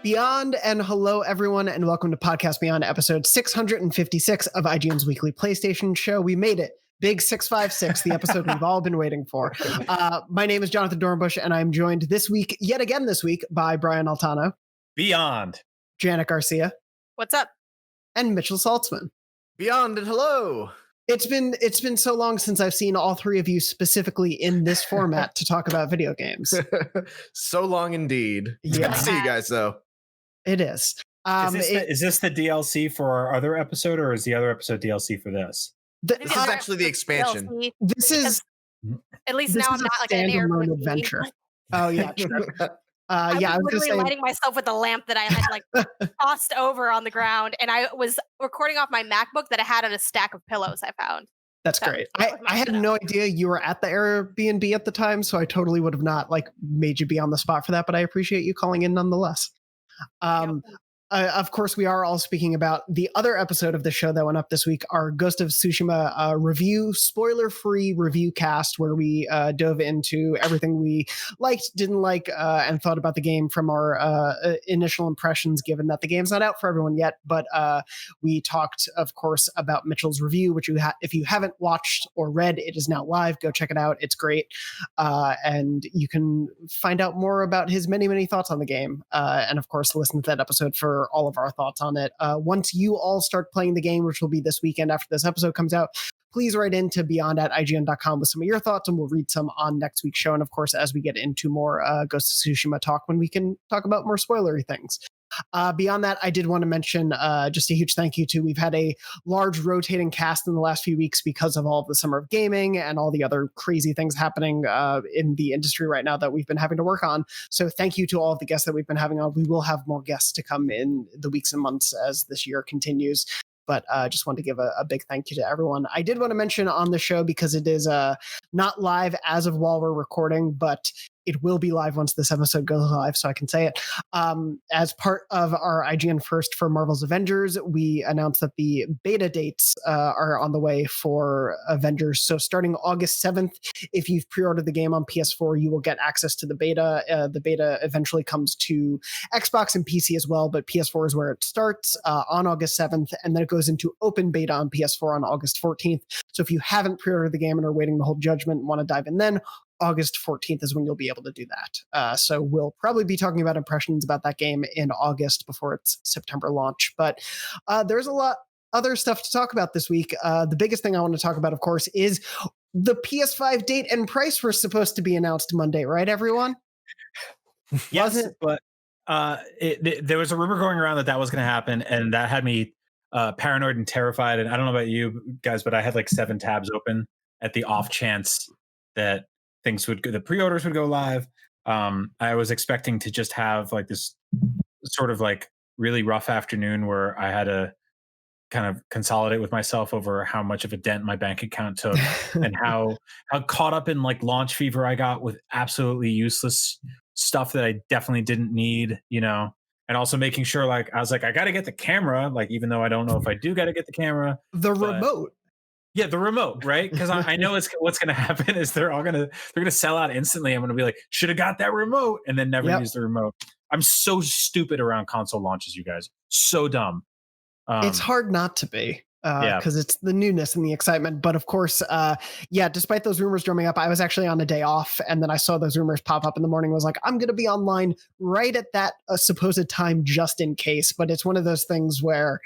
Beyond and hello everyone and welcome to Podcast Beyond episode 656 of IGN's weekly PlayStation show. We made it. Big 656, the episode we've all been waiting for. My name is Jonathon Dornbush and I'm joined yet again this week by Brian Altano. Beyond. Janet Garcia. What's up? And Mitchell Saltzmann. Beyond and hello. It's been so long since I've seen all three of you specifically in this format to talk about video games. So long indeed. It's Yeah. good to see you guys though. It is. Is this the DLC for our other episode, or is the other episode DLC for this? This is actually the expansion. This is at least this now is I'm a not like an standalone Airbnb. adventure. Oh yeah, true. I yeah, I was was literally just saying, lighting myself with a lamp that I had like tossed over on the ground, and I was recording off my MacBook that I had on a stack of pillows I found. that's great. I had no idea you were at the Airbnb at the time, so I totally would have not made you be on the spot for that, but I appreciate you calling in nonetheless. Of course, we are all speaking about the other episode of the show that went up this week, our Ghost of Tsushima review, spoiler-free review cast, where we dove into everything we liked, didn't like, and thought about the game from our initial impressions, given that the game's not out for everyone yet. But we talked, of course, about Mitchell's review, which if you haven't watched or read, it is now live. Go check it out. It's great. And you can find out more about his many, many thoughts on the game. And, of course, listen to that episode for all of our thoughts on it. Once you all start playing the game, which will be this weekend after this episode comes out, please write into beyond@ign.com with some of your thoughts, and we'll read some on next week's show. And of course, as we get into more Ghost of Tsushima talk, when we can talk about more spoilery things. Beyond that, I did want to mention just a huge thank you to, we've had a large rotating cast in the last few weeks because of all of the Summer of Gaming and all the other crazy things happening in the industry right now that we've been having to work on. So thank you to all of the guests that we've been having on. We will have more guests to come in the weeks and months as this year continues. But just wanted to give a big thank you to everyone. I did want to mention on the show, because it is not live as of while we're recording, but it will be live once this episode goes live, so I can say it. As part of our IGN First for Marvel's Avengers, we announced that the beta dates are on the way for Avengers. So starting August 7th, if you've pre-ordered the game on PS4, you will get access to the beta. The beta eventually comes to Xbox and PC as well, but PS4 is where it starts on August 7th, and then it goes into open beta on PS4 on August 14th. So if you haven't pre-ordered the game and are waiting to hold judgment and want to dive in then, August 14th is when you'll be able to do that. So we'll probably be talking about impressions about that game in August before its September launch. But there's a lot other stuff to talk about this week. The biggest thing I want to talk about, of course, is the PS5 date and price were supposed to be announced Monday, right, everyone? Yes, but there was a rumor going around that was going to happen, and that had me paranoid and terrified. And I don't know about you guys, but I had like 7 tabs open at the off chance that the pre-orders would go live. I was expecting to just have like this sort of like really rough afternoon where I had to kind of consolidate with myself over how much of a dent my bank account took and how caught up in like launch fever I got with absolutely useless stuff that I definitely didn't need, and also making sure I was like, I got to get the camera, even though I don't know if I do got to get the camera. Remote. Yeah, the remote, right? Because I know what's going to happen is they're going to sell out instantly. I'm going to be like, should have got that remote, and then never use the remote. I'm so stupid around console launches, you guys. So dumb. It's hard not to be, because it's the newness and the excitement. But of course, despite those rumors drumming up, I was actually on a day off, and then I saw those rumors pop up in the morning. Was like, I'm going to be online right at that supposed time just in case. But it's one of those things where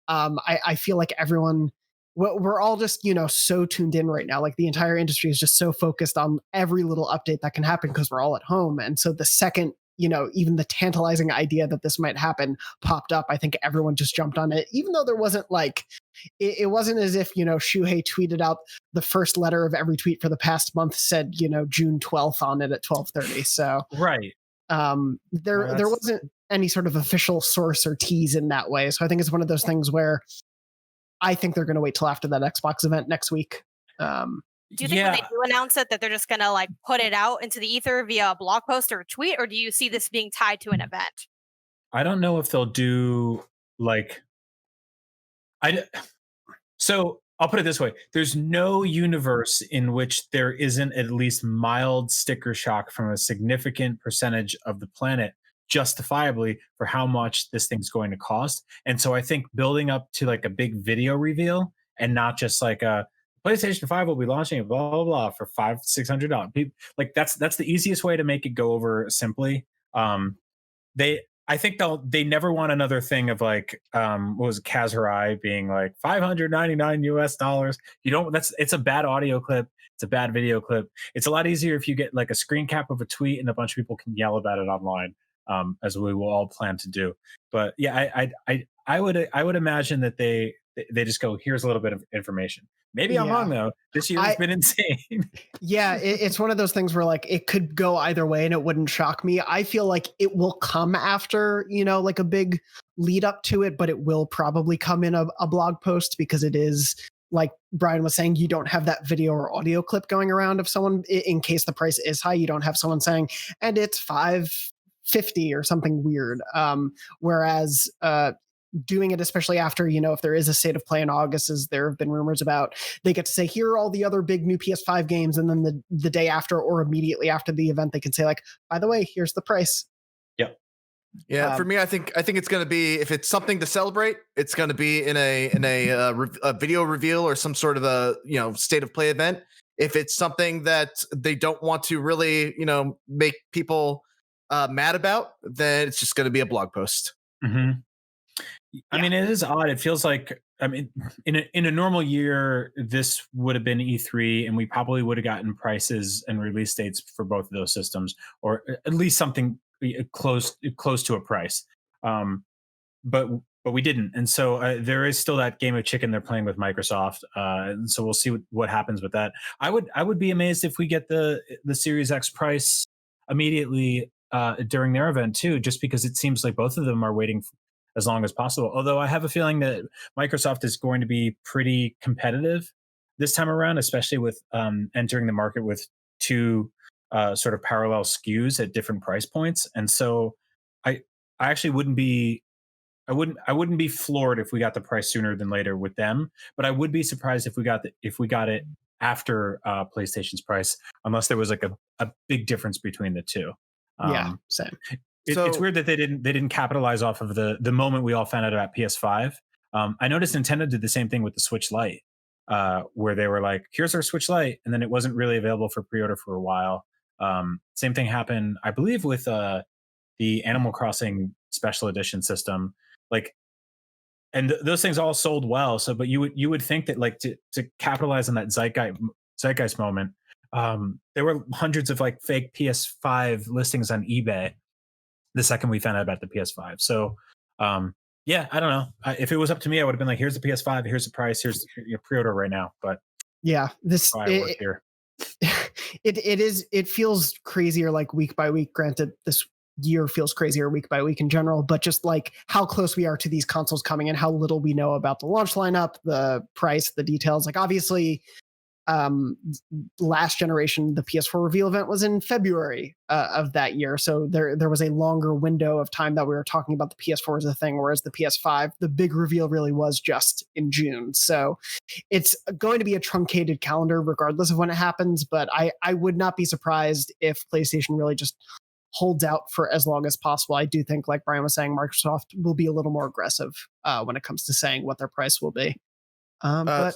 I feel like everyone. We're all just, so tuned in right now. Like the entire industry is just so focused on every little update that can happen because we're all at home. And so the second, even the tantalizing idea that this might happen popped up, I think everyone just jumped on it, even though there wasn't it wasn't as if, Shuhei tweeted out the first letter of every tweet for the past month said, June 12th on it at 12:30. So right. There wasn't any sort of official source or tease in that way. So I think it's one of those things where I think they're going to wait till after that Xbox event next week. Do you think when they do announce it that they're just going to put it out into the ether via a blog post or a tweet, or do you see this being tied to an event? I don't know if they'll do so I'll put it this way. There's no universe in which there isn't at least mild sticker shock from a significant percentage of the planet justifiably for how much this thing's going to cost. And so I think building up to like a big video reveal and not just like a PlayStation 5 will be launching at blah blah blah for $500-$600. Like that's the easiest way to make it go over simply. I think they never want another thing of like what was Kaz Hirai being like $599. You don't, it's a bad audio clip, it's a bad video clip. It's a lot easier if you get like a screen cap of a tweet and a bunch of people can yell about it online, as we will all plan to do. But yeah, I would imagine that they just go, here's a little bit of information. Maybe I'm wrong though. This year has been insane. Yeah, it's one of those things where like it could go either way and it wouldn't shock me. I feel like it will come after, like a big lead up to it, but it will probably come in a blog post because it is, like Brian was saying, you don't have that video or audio clip going around of someone in case the price is high. You don't have someone saying, and it's $550 or something weird. Whereas doing it, especially after, if there is a state of play in August, as there have been rumors about, they get to say, here are all the other big new PS5 games. And then the day after or immediately after the event, they can say like, by the way, here's the price. Yep. Yeah. For me, I think it's going to be, if it's something to celebrate, it's going to be in a video reveal or some sort of a, state of play event. If it's something that they don't want to really, make people mad about, then it's just going to be a blog post. Mm-hmm. I mean, it is odd. It feels like, in a normal year, this would have been E3, and we probably would have gotten prices and release dates for both of those systems, or at least something close to a price. But we didn't, and so there is still that game of chicken they're playing with Microsoft, and so we'll see what happens with that. I would be amazed if we get the Series X price immediately during their event too, just because it seems like both of them are waiting as long as possible. Although I have a feeling that Microsoft is going to be pretty competitive this time around, especially with entering the market with two sort of parallel SKUs at different price points. And so I actually wouldn't be floored if we got the price sooner than later with them, but I would be surprised if we got it after PlayStation's price, unless there was like a big difference between the two. Same. It's weird that they didn't capitalize off of the moment we all found out about PS5. I noticed Nintendo did the same thing with the Switch Lite, where they were like, "Here's our Switch Lite," and then it wasn't really available for pre-order for a while. Same thing happened, I believe, with the Animal Crossing Special Edition system. Like, and those things all sold well. So, but you would think that like to capitalize on that zeitgeist moment, there were hundreds of like fake PS5 listings on eBay the second we found out about the PS5. So, yeah, I don't know. If it was up to me, I would have been like, here's the PS5, here's the price, here's your pre-order right now. But yeah, it feels crazier like week by week. Granted, this year feels crazier week by week in general, but just like how close we are to these consoles coming and how little we know about the launch lineup, the price, the details. Like obviously, last generation, the PS4 reveal event was in February of that year, so there was a longer window of time that we were talking about the PS4 as a thing, whereas the PS5, the big reveal really was just in June. So it's going to be a truncated calendar regardless of when it happens, but I would not be surprised if PlayStation really just holds out for as long as possible. I do think, like Brian was saying, Microsoft will be a little more aggressive when it comes to saying what their price will be. I've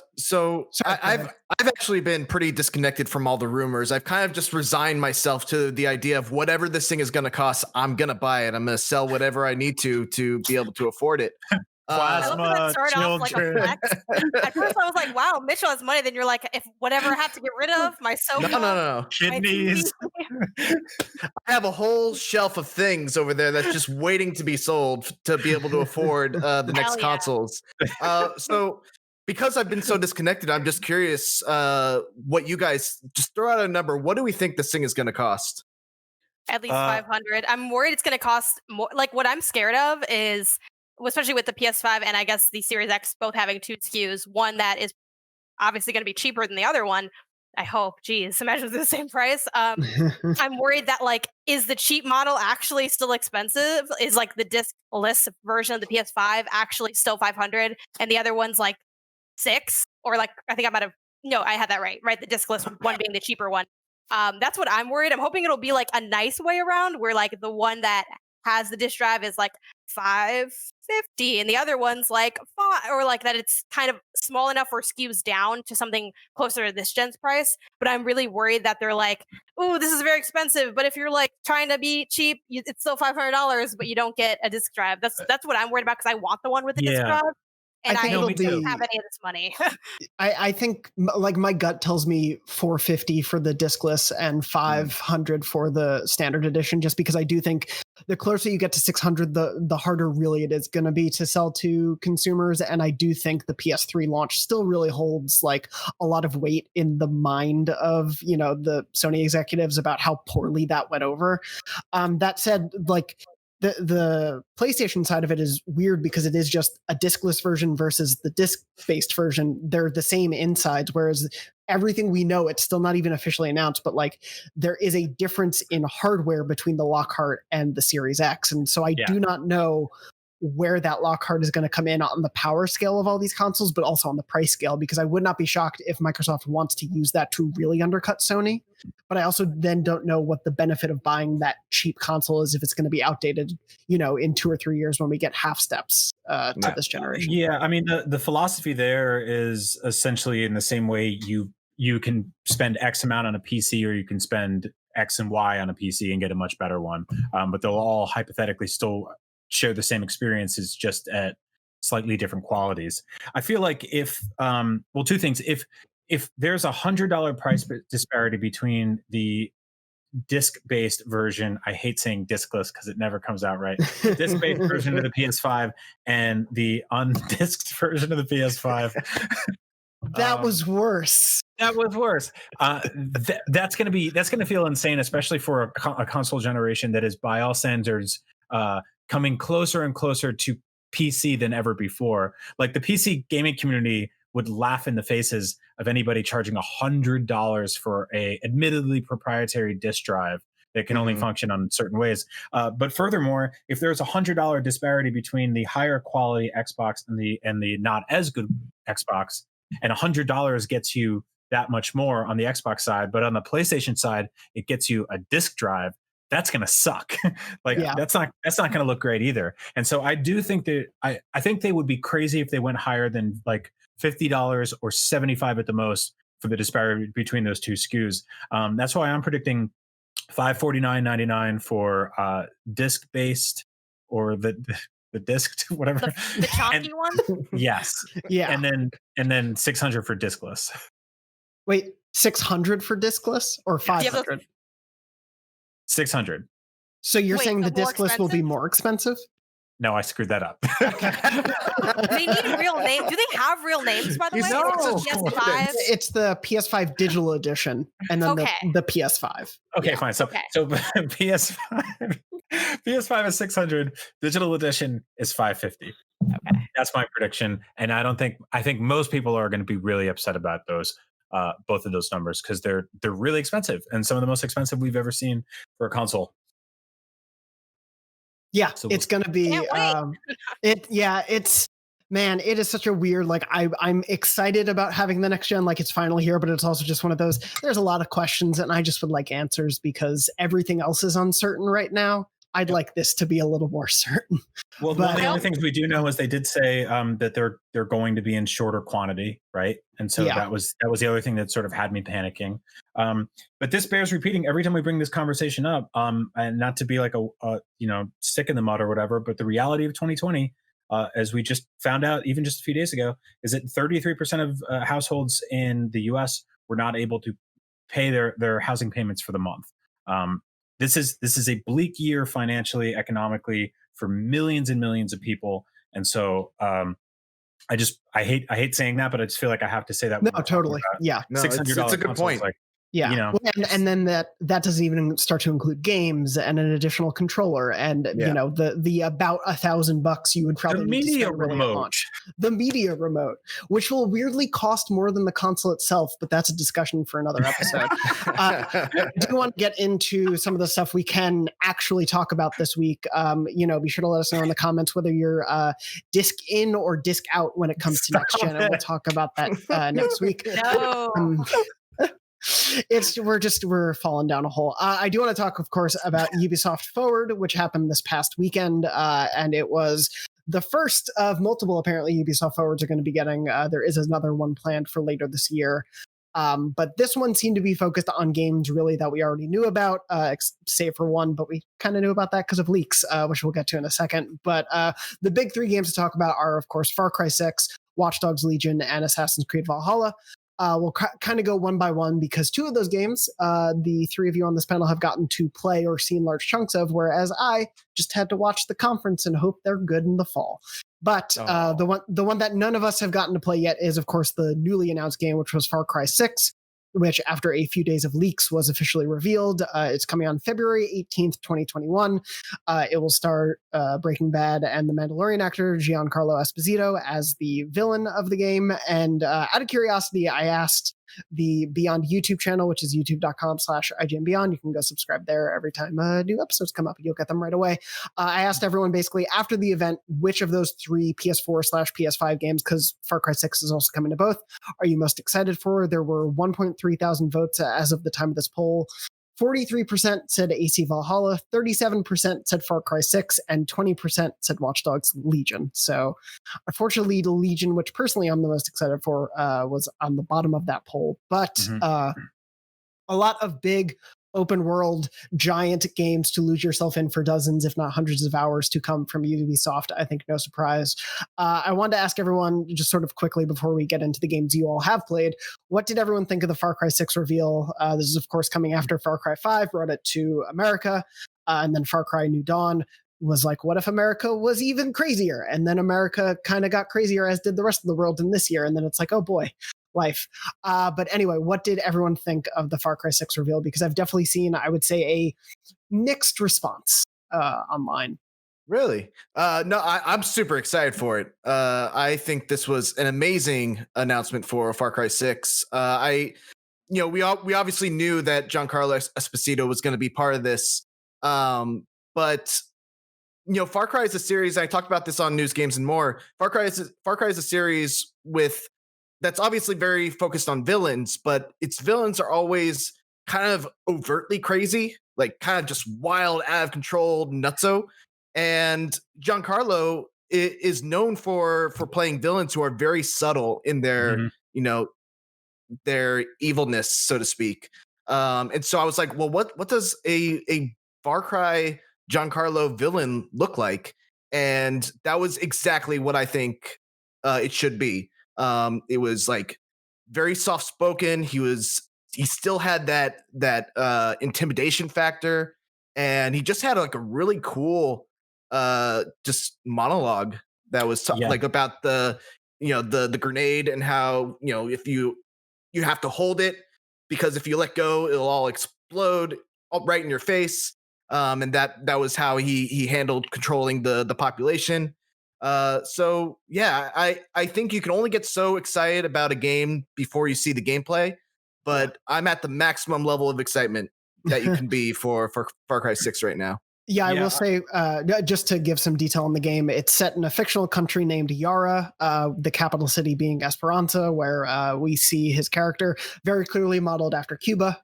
actually been pretty disconnected from all the rumors. I've kind of just resigned myself to the idea of whatever this thing is going to cost, I'm going to buy it. I'm going to sell whatever I need to be able to afford it. Plasma children. Like a flex. At first I was like, wow, Mitchell has money. Then you're like, if whatever I have to get rid of, my sofa. No. Kidneys. I have a whole shelf of things over there that's just waiting to be sold to be able to afford the next consoles. So because I've been so disconnected, I'm just curious what you guys, just throw out a number. What do we think this thing is going to cost? At least 500. I'm worried it's going to cost more. Like what I'm scared of is, especially with the PS5 and I guess the Series X both having two SKUs, one that is obviously going to be cheaper than the other one. I hope. Geez, imagine it's the same price. I'm worried that like, is the cheap model actually still expensive? Is like the disc-less version of the PS5 actually still 500 and the other one's like 6? Or like, I think I might have, no, I had that right? The disc-less one being the cheaper one. That's what I'm worried. I'm hoping it'll be like a nice way around where like the one that has the disk drive is like $550, and the other one's like $5, or like that it's kind of small enough or skews down to something closer to this gen's price. But I'm really worried that they're like, "Oh, this is very expensive." But if you're like trying to be cheap, it's still $500, but you don't get a disk drive. That's what I'm worried about, because I want the one with the disk drive. And I don't have any of this money. I think like my gut tells me $450 for the discless and $500 for the standard edition, just because I do think the closer you get to $600, the harder really it is going to be to sell to consumers. And I do think the PS3 launch still really holds like a lot of weight in the mind of, you know, the Sony executives about how poorly that went over. That said, like, the PlayStation side of it is weird because it is just a discless version versus the disc-based version. They're the same insides, whereas everything we know, it's still not even officially announced, but like there is a difference in hardware between the Lockhart and the Series X. And so I do not know where that Lockhart is going to come in on the power scale of all these consoles, but also on the price scale, because I would not be shocked if Microsoft wants to use that to really undercut Sony. But I also then don't know what the benefit of buying that cheap console is if it's going to be outdated, you know, in 2 or 3 years when we get half steps to this generation. Yeah, I mean, the philosophy there is essentially in the same way you can spend X amount on a PC, or you can spend X and Y on a PC and get a much better one. But they'll all hypothetically still share the same experiences, just at slightly different qualities. I feel like if two things. If there's $100 price disparity between the disc-based version, I hate saying discless because it never comes out right, disc-based version of the PS5 and the undisked version of the PS5, that was worse. That was worse. That's going to feel insane, especially for a console generation that is by all standards coming closer and closer to PC than ever before. Like the PC gaming community would laugh in the faces of anybody charging $100 for a admittedly proprietary disk drive that can only function on certain ways. But furthermore, if there's $100 disparity between the higher quality Xbox and the not as good Xbox, and $100 gets you that much more on the Xbox side, but on the PlayStation side, it gets you a disk drive, that's going to suck. That's not going to look great either. And so I do think that I think they would be crazy if they went higher than like $50 or $75 at the most for the disparity between those two SKUs. That's why I'm predicting $549.99 for disc-based, or the disc, whatever, the chonky one. Yes, yeah, and then $600 for discless. Wait, $600 for discless or $500? $600. So you're saying the discless will be more expensive? No, I screwed that up. They need real names. Do they have real names, by the way? No, PS5? It's the PS5 digital edition, and then the PS5. Okay, fine. So PS5 is 600. Digital edition is 550. Okay, that's my prediction. And I think most people are going to be really upset about those. Both of those numbers, because they're really expensive, and some of the most expensive we've ever seen for a console. Yeah, so it's going to be it is such a weird, like I'm excited about having the next gen, like it's finally here, but it's also just one of those, there's a lot of questions and I just would like answers because everything else is uncertain right now. I'd like this to be a little more certain. Well, one of the only things we do know is they did say that they're going to be in shorter quantity, right? And so that was the other thing that sort of had me panicking. But this bears repeating every time we bring this conversation up, and not to be like a stick in the mud or whatever, but the reality of 2020, as we just found out even just a few days ago, is that 33% of households in the U.S. were not able to pay their housing payments for the month. This is a bleak year financially, economically, for millions and millions of people. And so I hate saying that, but I just feel like I have to say that. No, totally. Yeah. No, it's a good point. Yeah. And then that doesn't even start to include games and an additional controller and the about $1,000 you would probably need to spend really at launch. The media remote, which will weirdly cost more than the console itself, but that's a discussion for another episode. Do you want to get into some of the stuff we can actually talk about this week? Be sure to let us know in the comments whether you're disc in or disc out when it comes to next gen, and we'll talk about that next week. No. We're falling down a hole. I do want to talk, of course, about Ubisoft Forward, which happened this past weekend, and it was the first of multiple, apparently, Ubisoft Forwards are going to be getting. There is another one planned for later this year. But this one seemed to be focused on games really that we already knew about, save for one, but we kind of knew about that because of leaks, which we'll get to in a second. But the big three games to talk about are, of course, Far Cry 6, Watchdogs Legion, and Assassin's Creed Valhalla. We'll kind of go one by one because two of those games, the three of you on this panel have gotten to play or seen large chunks of, whereas I just had to watch the conference and hope they're good in the fall. But the one that none of us have gotten to play yet is, of course, the newly announced game, which was Far Cry 6, which after a few days of leaks was officially revealed. It's coming on February 18th, 2021. It will star Breaking Bad and The Mandalorian actor Giancarlo Esposito as the villain of the game. And out of curiosity, I asked the Beyond YouTube channel, which is youtube.com/IGN Beyond. You can go subscribe there every time new episodes come up. You'll get them right away. I asked everyone basically after the event, which of those three PS4/PS5 games, because Far Cry 6 is also coming to both, are you most excited for? There were 1.3 thousand votes as of the time of this poll. 43% said AC Valhalla, 37% said Far Cry 6, and 20% said Watchdogs Legion. So unfortunately, the Legion, which personally I'm the most excited for, was on the bottom of that poll. But a lot of big open world giant games to lose yourself in for dozens, if not hundreds of hours to come from Ubisoft. I think no surprise. I wanted to ask everyone just sort of quickly before we get into the games you all have played, what did everyone think of the Far Cry 6 reveal? This is of course coming after Far Cry 5 brought it to America, and then Far Cry New Dawn was like, what if America was even crazier? And then America kind of got crazier, as did the rest of the world in this year. And then it's like, oh boy, life. But anyway, what did everyone think of the Far Cry 6 reveal? Because I've definitely seen, I would say, a mixed response online. Really? No, I'm super excited for it. I think this was an amazing announcement for Far Cry 6. We obviously knew that Giancarlo Esposito was going to be part of this. But Far Cry is a series. I talked about this on News Games and More. Far Cry is a series that's obviously very focused on villains, but its villains are always kind of overtly crazy, like kind of just wild, out of control, nutso. And Giancarlo is known for playing villains who are very subtle in their, their evilness, so to speak. And so I was like, well, what does a Far Cry Giancarlo villain look like? And that was exactly what I think it should be. It was like very soft spoken. He still had that intimidation factor, and he just had like a really cool just monologue that was like about the grenade and how if you have to hold it because if you let go it'll all explode right in your face. And that was how he handled controlling the population. So yeah, I think you can only get so excited about a game before you see the gameplay, but I'm at the maximum level of excitement that you can be for Far Cry 6 right now. Yeah, I will say, just to give some detail on the game, it's set in a fictional country named Yara, the capital city being Esperanza, where we see his character very clearly modeled after Cuba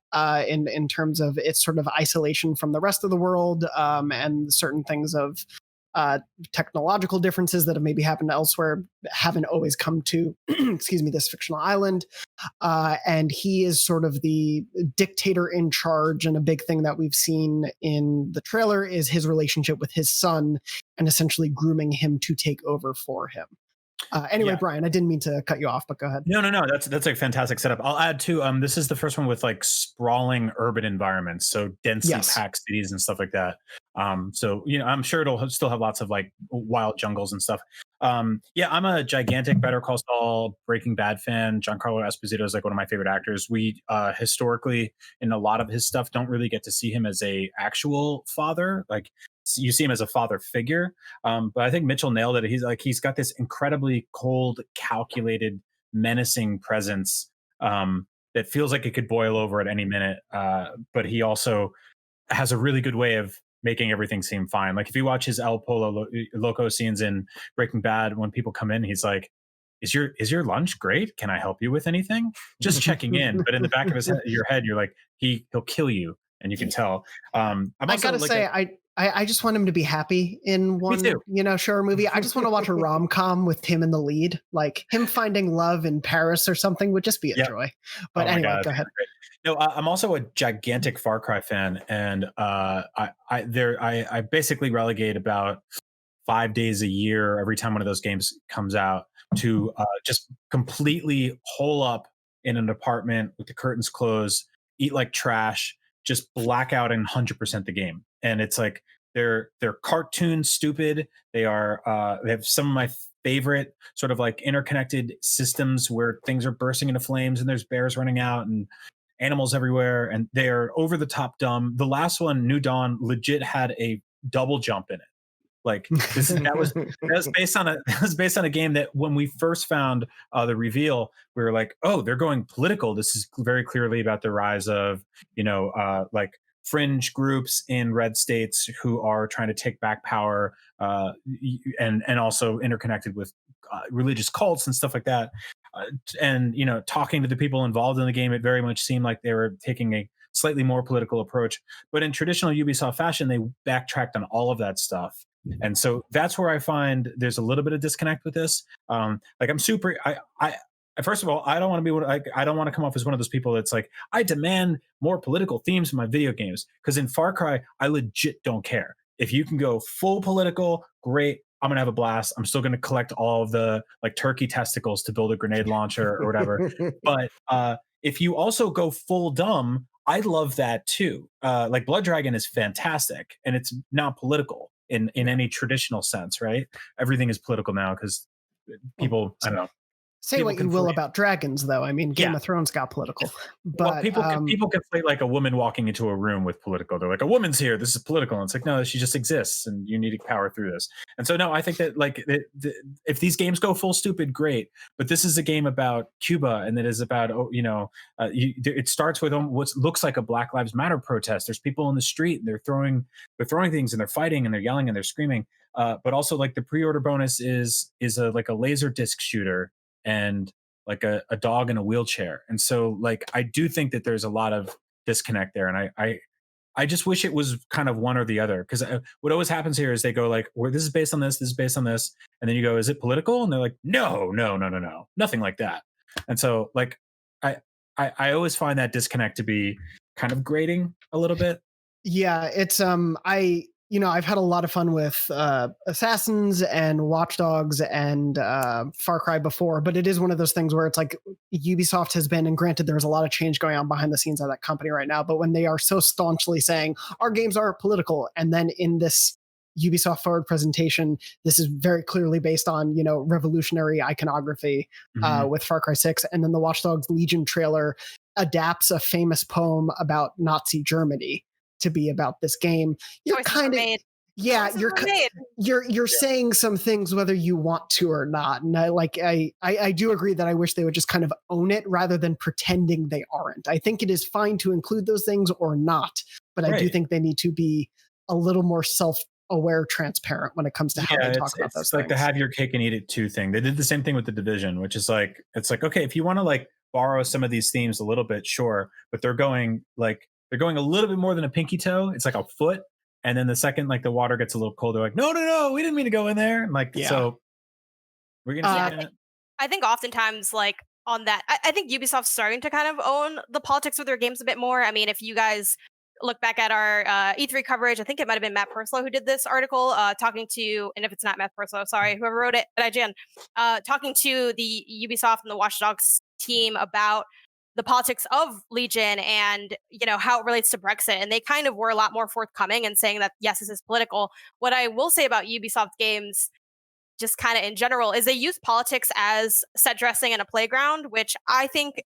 in terms of its sort of isolation from the rest of the world, and certain things of technological differences that have maybe happened elsewhere haven't always come to, this fictional island. And he is sort of the dictator in charge. And a big thing that we've seen in the trailer is his relationship with his son and essentially grooming him to take over for him. Anyway, Brian, I didn't mean to cut you off, but go ahead. No. That's a fantastic setup. I'll add too. This is the first one with like sprawling urban environments, so densely packed cities and stuff like that. So I'm sure it'll still have lots of like wild jungles and stuff. I'm a gigantic Better Call Saul, Breaking Bad fan. Giancarlo Esposito is like one of my favorite actors. We historically in a lot of his stuff don't really get to see him as a actual father. Like you see him as a father figure. But I think Mitchell nailed it. He's got this incredibly cold, calculated, menacing presence that feels like it could boil over at any minute. But he also has a really good way of making everything seem fine. Like if you watch his El Polo Loco scenes in Breaking Bad, when people come in, he's like, is your lunch great? Can I help you with anything? Just checking in. But in the back of your head, you're like, he'll kill you, and you can tell. I gotta say, I just want him to be happy in one, show or movie. I just want to watch a rom-com with him in the lead, like him finding love in Paris or something would just be a joy. But anyway, go ahead. No, I'm also a gigantic Far Cry fan, and I basically relegate about 5 days a year every time one of those games comes out to just completely hole up in an apartment with the curtains closed, eat like trash, just black out and 100% the game. And it's like they're cartoon stupid. They have some of my favorite sort of like interconnected systems where things are bursting into flames and there's bears running out and animals everywhere, and they are over the top dumb. The last one, New Dawn, legit had a double jump in it. Like that was based on a game that when we first found the reveal, we were like, oh, they're going political. This is very clearly about the rise of like fringe groups in red states who are trying to take back power, and also interconnected with religious cults and stuff like that. And talking to the people involved in the game, it very much seemed like they were taking a slightly more political approach. But in traditional Ubisoft fashion, they backtracked on all of that stuff. And so that's where I find there's a little bit of disconnect with this. Like I'm super. I first of all, I don't want to be I don't want to come off as one of those people that's like, I demand more political themes in my video games, because in Far Cry, I legit don't care. If you can go full political, great. I'm gonna have a blast. I'm still gonna collect all of the like turkey testicles to build a grenade launcher or whatever. But if you also go full dumb, I love that too. Like Blood Dragon is fantastic, and it's not political in any traditional sense, right? Everything is political now because people, I don't know. Say what you will about dragons, though. I mean, Game of Thrones got political. But people conflate like a woman walking into a room with political. They're like, a woman's here. This is political. And it's like, no, she just exists, and you need to power through this. And so, no, I think that like if these games go full stupid, great. But this is a game about Cuba, and that is about it starts with what looks like a Black Lives Matter protest. There's people in the street, and they're throwing things, and they're fighting, and they're yelling, and they're screaming. But also, like the pre-order bonus is like a laser disc shooter and like a dog in a wheelchair. And so like I do think that there's a lot of disconnect there, and I just wish it was kind of one or the other, because what always happens here is they go like, well, this is based on this is based on this, and then you go, is it political? And they're like, no, nothing like that. And so like I always find that disconnect to be kind of grating a little bit. Yeah, it's I've had a lot of fun with Assassins and Watchdogs and Far Cry before, but it is one of those things where it's like Ubisoft has been, and granted there's a lot of change going on behind the scenes of that company right now, but when they are so staunchly saying our games are political, and then in this Ubisoft Forward presentation, this is very clearly based on, revolutionary iconography with Far Cry 6, and then the Watchdog Legion trailer adapts a famous poem about Nazi Germany to be about this game. You're kind of you're saying some things whether you want to or not, and I do agree that I wish they would just kind of own it rather than pretending they aren't. I think it is fine to include those things or not, but I do think they need to be a little more self-aware, transparent when it comes to how they talk about those it's things. Like the have your cake and eat it too thing. They did the same thing with The Division, which is like, it's like, okay, if you want to like borrow some of these themes a little bit, sure, but they're going a little bit more than a pinky toe. It's like a foot. And then the second, like the water gets a little cold, they're like, no, we didn't mean to go in there. And like, so we're going to I think oftentimes like on that, I think Ubisoft's starting to kind of own the politics of their games a bit more. I mean, if you guys look back at our E3 coverage, I think it might've been Matt Purslow who did this article talking to, and if it's not Matt Purslow, sorry, whoever wrote it at IGN, talking to the Ubisoft and the Watchdogs team about the politics of Legion and, how it relates to Brexit. And they kind of were a lot more forthcoming and saying that, yes, this is political. What I will say about Ubisoft games, just kind of in general, is they use politics as set dressing in a playground, which I think,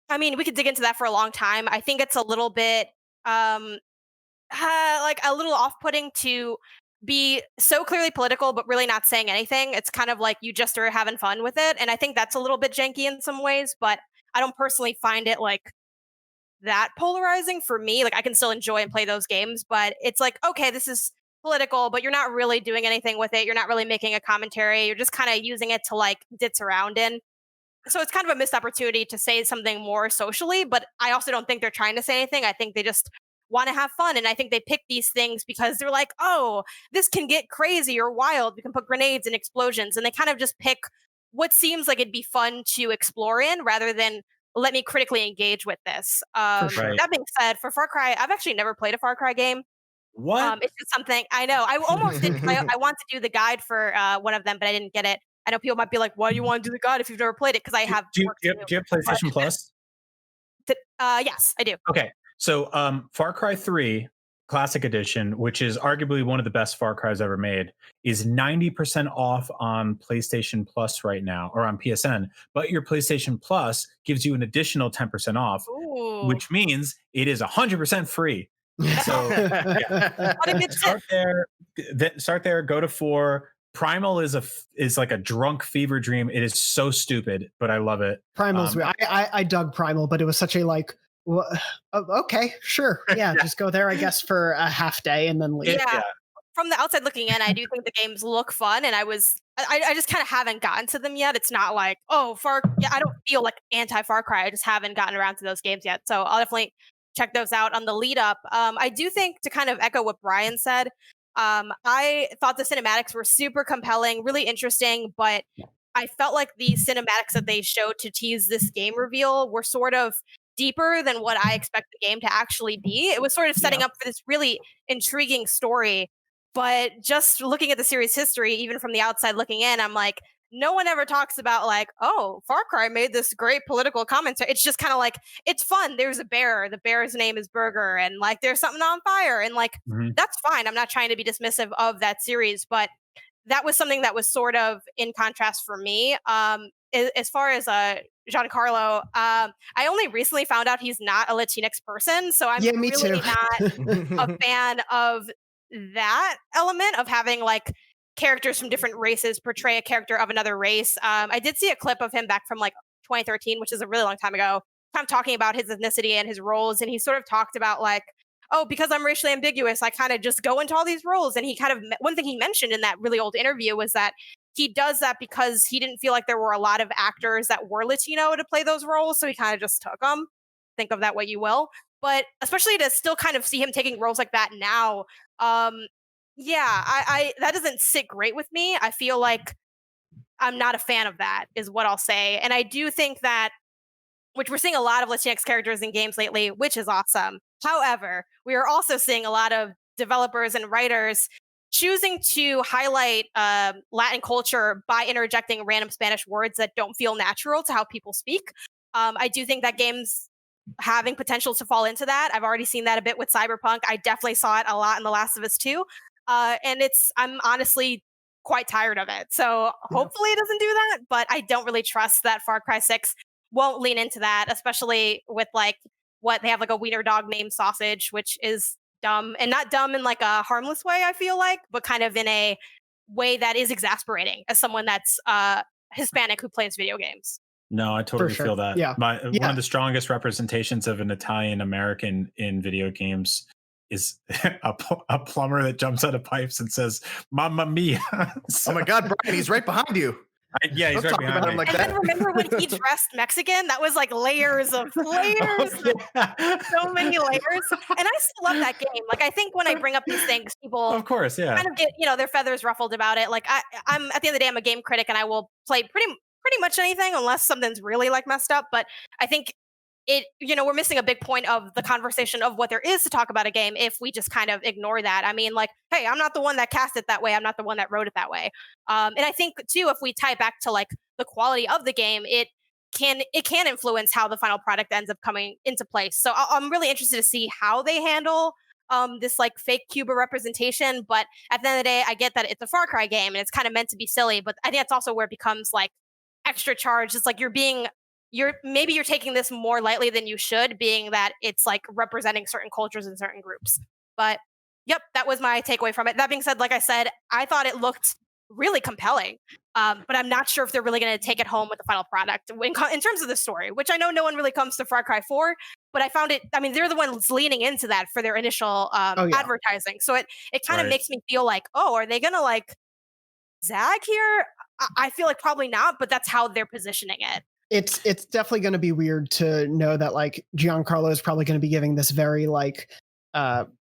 we could dig into that for a long time. I think it's a little bit like a little off-putting to be so clearly political, but really not saying anything. It's kind of like you just are having fun with it. And I think that's a little bit janky in some ways, but I don't personally find it like that polarizing for me. Like I can still enjoy and play those games, but it's like, okay, this is political, but you're not really doing anything with it. You're not really making a commentary. You're just kind of using it to like ditz around in. So it's kind of a missed opportunity to say something more socially, but I also don't think they're trying to say anything. I think they just want to have fun. And I think they pick these things because they're like, oh, this can get crazy or wild. We can put grenades and explosions. And they kind of just pick what seems like it'd be fun to explore in rather than let me critically engage with this. Sure. That being said, for Far Cry, I've actually never played a Far Cry game. What? It's just something I know. I almost did. I want to do the guide for one of them, but I didn't get it. I know people might be like, "Why do you want to do the guide if you've never played it?" Because I have. Do you have PlayStation Plus? Yes, I do. Okay, so Far Cry 3 Classic Edition, which is arguably one of the best Far Cries ever made, is 90% off on PlayStation Plus right now, or on PSN. But your PlayStation Plus gives you an additional 10% off, which means it is 100% free. So yeah. What a good start there. Start there. Go to 4. Primal is like a drunk fever dream. It is so stupid, but I love it. Primal's I dug Primal, but it was such a like, okay, sure, yeah, just go there, I guess, for a half day and then leave. Yeah. From the outside looking in, I do think the games look fun, and I just kind of haven't gotten to them yet. It's not like, oh, I don't feel like anti Far Cry. I just haven't gotten around to those games yet. So I'll definitely check those out on the lead up. I do think, to kind of echo what Brian said, I thought the cinematics were super compelling, really interesting, but I felt like the cinematics that they showed to tease this game reveal were sort of deeper than what I expect the game to actually be. It was sort of setting up for this really intriguing story, but just looking at the series history, even from the outside looking in, I'm like, no one ever talks about like, oh, Far Cry made this great political commentary. It's just kind of like, it's fun. There's a bear. The bear's name is Burger, and like there's something on fire, and like that's fine. I'm not trying to be dismissive of that series, but that was something that was sort of in contrast for me. As far as Giancarlo, I only recently found out he's not a Latinx person, so I'm really not a fan of that element of having like characters from different races portray a character of another race. I did see a clip of him back from like 2013, which is a really long time ago, kind of talking about his ethnicity and his roles, and he sort of talked about like, oh, because I'm racially ambiguous, I kind of just go into all these roles. And he kind of, one thing he mentioned in that really old interview was that he does that because he didn't feel like there were a lot of actors that were Latino to play those roles, so he kind of just took them. Think of that what you will. But especially to still kind of see him taking roles like that now, I that doesn't sit great with me. I feel like I'm not a fan of that, is what I'll say. And I do think that, which we're seeing a lot of Latinx characters in games lately, which is awesome. However, we are also seeing a lot of developers and writers choosing to highlight Latin culture by interjecting random Spanish words that don't feel natural to how people speak. I do think that games having potential to fall into that. I've already seen that a bit with Cyberpunk. I definitely saw it a lot in The Last of Us 2. And I'm honestly quite tired of it. So hopefully it doesn't do that, but I don't really trust that Far Cry 6 won't lean into that, especially with like what they have, like a wiener dog named Sausage, which is dumb, and not dumb in like a harmless way, I feel like, but kind of in a way that is exasperating as someone that's Hispanic who plays video games. No, I totally feel that. Yeah. One of the strongest representations of an Italian American in video games is a plumber that jumps out of pipes and says, "Mamma mia!" Oh my God, Brian, he's right behind you. Yeah, he's right behind me. Like and that. then remember when he dressed Mexican? That was like layers of layers. So many layers. And I still love that game. Like, I think when I bring up these things, people of course, kind of get, their feathers ruffled about it. Like I'm at the end of the day, I'm a game critic and I will play pretty much anything unless something's really like messed up. But I think we're missing a big point of the conversation of what there is to talk about a game if we just kind of ignore that. I mean, like, hey, I'm not the one that cast it that way. I'm not the one that wrote it that way. And I think too, if we tie it back to like the quality of the game, it can influence how the final product ends up coming into place. So I'm really interested to see how they handle this like fake Cuba representation. But at the end of the day, I get that it's a Far Cry game and it's kind of meant to be silly, but I think that's also where it becomes like extra charge. It's like you're taking this more lightly than you should, being that it's like representing certain cultures and certain groups. But yep, that was my takeaway from it. That being said, like I said, I thought it looked really compelling, but I'm not sure if they're really going to take it home with the final product in terms of the story, which I know no one really comes to Far Cry 4. but I found it. I mean, they're the ones leaning into that for their initial advertising. So it kind of makes me feel like, oh, are they gonna like zag here? I feel like probably not, but that's how they're positioning it. It's definitely going to be weird to know that like Giancarlo is probably going to be giving this very like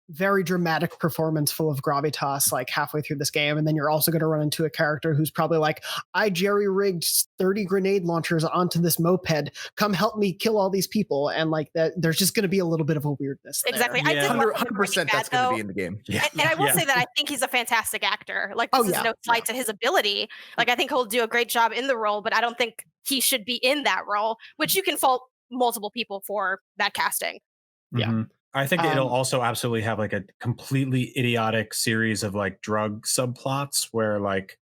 very dramatic performance full of gravitas like halfway through this game, and then you're also going to run into a character who's probably like, I jerry-rigged 30 grenade launchers onto this moped, come help me kill all these people, and like that there's just going to be a little bit of a weirdness there. Exactly. Yeah. 100% that's going to be in the game. And I will say that I think he's a fantastic actor. Like, this is no slight to his ability. Like, I think he'll do a great job in the role, but I don't think he should be in that role, which you can fault multiple people for that casting. Yeah. I think it'll also absolutely have like a completely idiotic series of like drug subplots where like,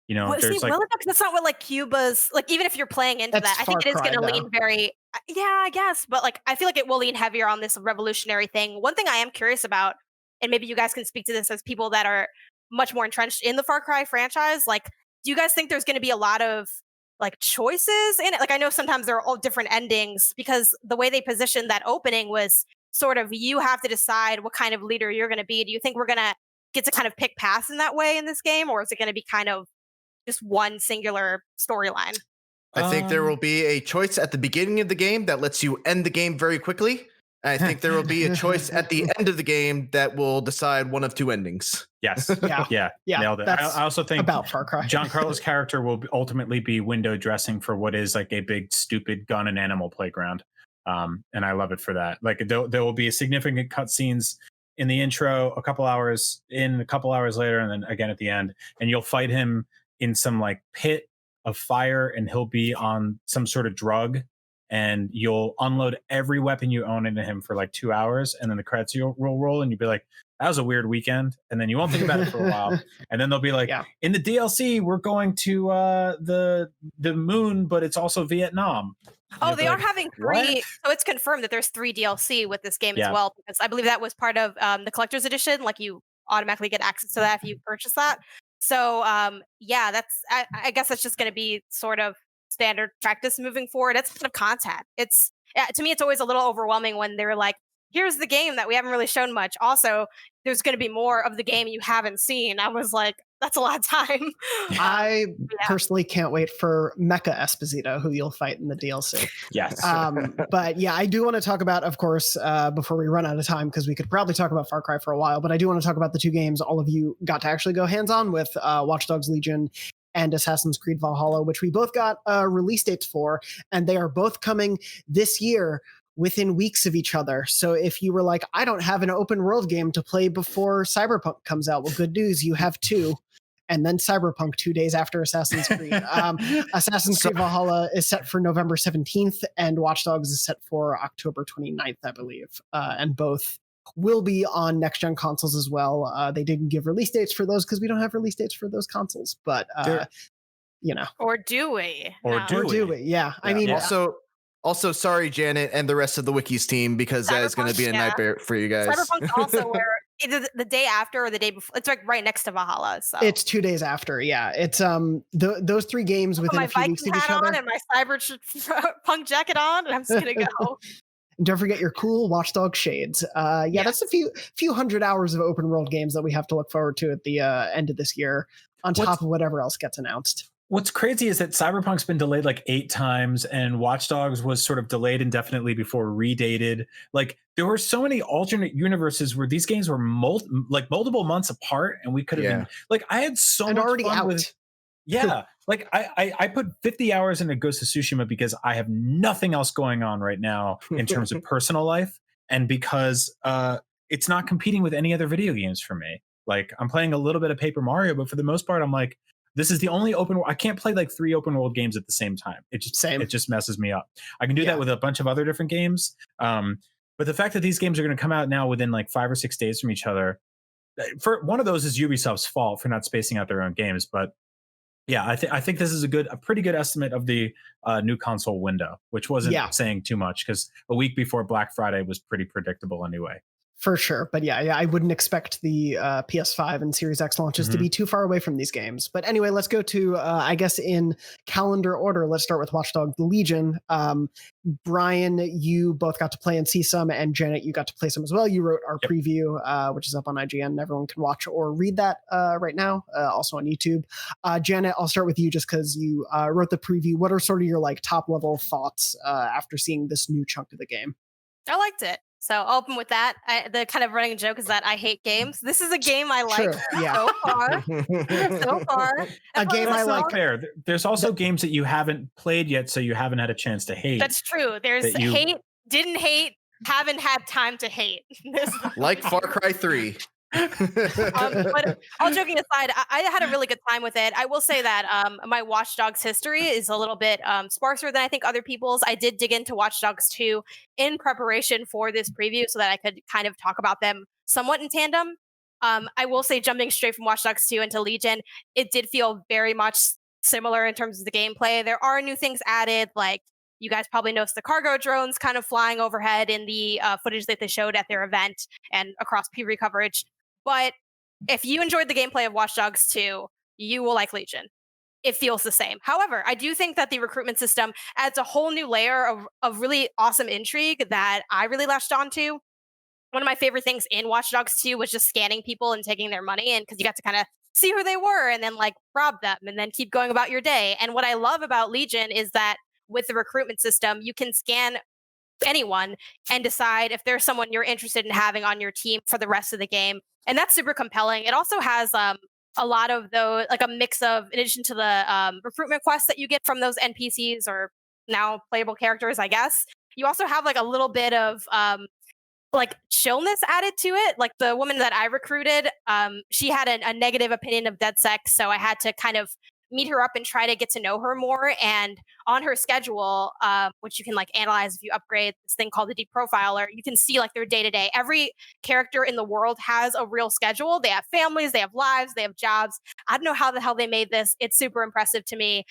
you know, there's like that's not what like Cuba's like. Even if you're playing into that, I think it is going to lean very, I guess, but like I feel like it will lean heavier on this revolutionary thing. One thing I am curious about, and maybe you guys can speak to this as people that are much more entrenched in the Far Cry franchise. Like, do you guys think there's going to be a lot of like choices in it? Like, I know sometimes there are all different endings because the way they positioned that opening was sort of you have to decide what kind of leader you're going to be. Do you think we're going to get to kind of pick paths in that way in this game, or is it going to be kind of just one singular storyline? I think there will be a choice at the beginning of the game that lets you end the game very quickly. I think there will be a choice at the end of the game that will decide one of two endings. Yes. Yeah. Nailed it. I also think about Far Cry. Giancarlo's character will ultimately be window dressing for what is like a big, stupid gun and animal playground. And I love it for that. Like there will be significant cutscenes in the intro, a couple hours later, and then again at the end. And you'll fight him in some like pit of fire, and he'll be on some sort of drug. And you'll unload every weapon you own into him for like 2 hours, and then the credits will roll, and you'll be like, that was a weird weekend. And then you won't think about it for a while. And then they'll be like, in the DLC, we're going to the moon, but it's also Vietnam. Oh, they are having 3. So it's confirmed that there's 3 DLC with this game as well, because I believe that was part of the collector's edition. Like, you automatically get access to that if you purchase that. So that's I guess that's just going to be sort of standard practice moving forward. It's kind of content. It's to me, it's always a little overwhelming when they're like, here's the game that we haven't really shown much. Also, there's going to be more of the game you haven't seen. I was like, that's a lot of time. I personally can't wait for Mecha Esposito, who you'll fight in the DLC. Yes. But yeah, I do want to talk about, of course, before we run out of time, because we could probably talk about Far Cry for a while, but I do want to talk about the 2 games all of you got to actually go hands-on with, Watchdogs Legion and Assassin's Creed Valhalla, which we both got release dates for, and they are both coming this year within weeks of each other. So if you were like, I don't have an open world game to play before Cyberpunk comes out, well, good news, you have 2. And then Cyberpunk 2 days after Assassin's Creed. Assassin's Creed Valhalla is set for November 17th, and Watchdogs is set for October 29th, I believe. And both will be on next-gen consoles as well. They didn't give release dates for those because we don't have release dates for those consoles. But, you know. Or do we? Or do we? Yeah. I mean, Also, sorry, Janet and the rest of the Wikis team, because that is going to be a nightmare for you guys. Cyberpunk's also where either the day after or the day before. It's like right next to Valhalla. So it's 2 days after. Yeah, it's those 3 games within a few weeks of each other. And my Cyberpunk jacket on, and I'm just gonna go. And don't forget your cool Watchdog shades. That's a few hundred hours of open world games that we have to look forward to at the end of this year, on top of whatever else gets announced. What's crazy is that Cyberpunk's been delayed like 8 times, and Watchdogs was sort of delayed indefinitely before redated. Like, there were so many alternate universes where these games were multiple months apart, and we could have been like, I had so much already fun out. with. Yeah, like I put 50 hours into Ghost of Tsushima because I have nothing else going on right now in terms of personal life, and because it's not competing with any other video games for me. Like, I'm playing a little bit of Paper Mario, but for the most part, I'm like, this is the only open. I can't play like 3 open world games at the same time. It just messes me up. I can do that with a bunch of other different games. But the fact that these games are going to come out now within like 5 or 6 days from each other, for one of those is Ubisoft's fault for not spacing out their own games. But yeah, I think this is a pretty good estimate of the new console window, which wasn't saying too much because a week before Black Friday was pretty predictable anyway. For sure. But yeah, I wouldn't expect the PS5 and Series X launches to be too far away from these games. But anyway, let's go to, I guess, in calendar order. Let's start with Watchdog Legion. Brian, you both got to play and see some, and Janet, you got to play some as well. You wrote our preview, which is up on IGN. Everyone can watch or read that right now, also on YouTube. Janet, I'll start with you just because you wrote the preview. What are sort of your like top level thoughts after seeing this new chunk of the game? I liked it. So I'll open with that. The kind of running joke is that I hate games. This is a game I like so far. So far. A game I like. Fair. There's also games that you haven't played yet, so you haven't had a chance to hate. That's true. There's hate, didn't hate, haven't had time to hate. Like Far Cry 3. But all joking aside, I had a really good time with it. I will say that my Watch Dogs history is a little bit sparser than I think other people's. I did dig into Watch Dogs 2 in preparation for this preview so that I could kind of talk about them somewhat in tandem. I will say, jumping straight from Watch Dogs 2 into Legion, it did feel very much similar in terms of the gameplay. There are new things added, like you guys probably noticed the cargo drones kind of flying overhead in the footage that they showed at their event and across preview coverage. But if you enjoyed the gameplay of Watch Dogs 2, you will like Legion. It feels the same. However, I do think that the recruitment system adds a whole new layer of really awesome intrigue that I really latched onto. One of my favorite things in Watch Dogs 2 was just scanning people and taking their money, and because you got to kind of see who they were and then like rob them and then keep going about your day. And what I love about Legion is that with the recruitment system, you can scan anyone and decide if there's someone you're interested in having on your team for the rest of the game. And that's super compelling. It also has a lot of those, like a mix of, in addition to the recruitment quests that you get from those NPCs or now playable characters, I guess, you also have like a little bit of like chillness added to it. Like the woman that I recruited, she had a negative opinion of dead sex. So I had to kind of meet her up and try to get to know her more. And on her schedule, which you can like analyze if you upgrade this thing called the Deep Profiler, you can see like their day to day. Every character in the world has a real schedule. They have families, they have lives, they have jobs. I don't know how the hell they made this. It's super impressive to me.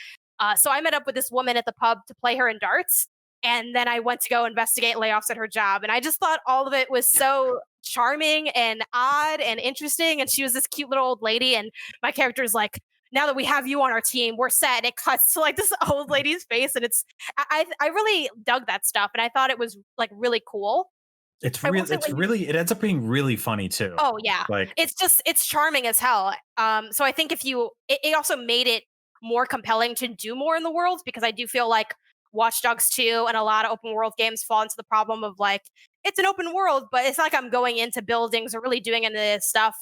So I met up with this woman at the pub to play her in darts. And then I went to go investigate layoffs at her job. And I just thought all of it was so charming and odd and interesting. And she was this cute little old lady. And my character's like, now that we have you on our team, we're set. And it cuts to like this old lady's face. And I really dug that stuff. And I thought it was like really cool. It ends up being really funny too. Oh yeah. Like it's charming as hell. So I think it also made it more compelling to do more in the world, because I do feel like Watch Dogs 2 and a lot of open world games fall into the problem of like, it's an open world, but it's not like I'm going into buildings or really doing any of this stuff.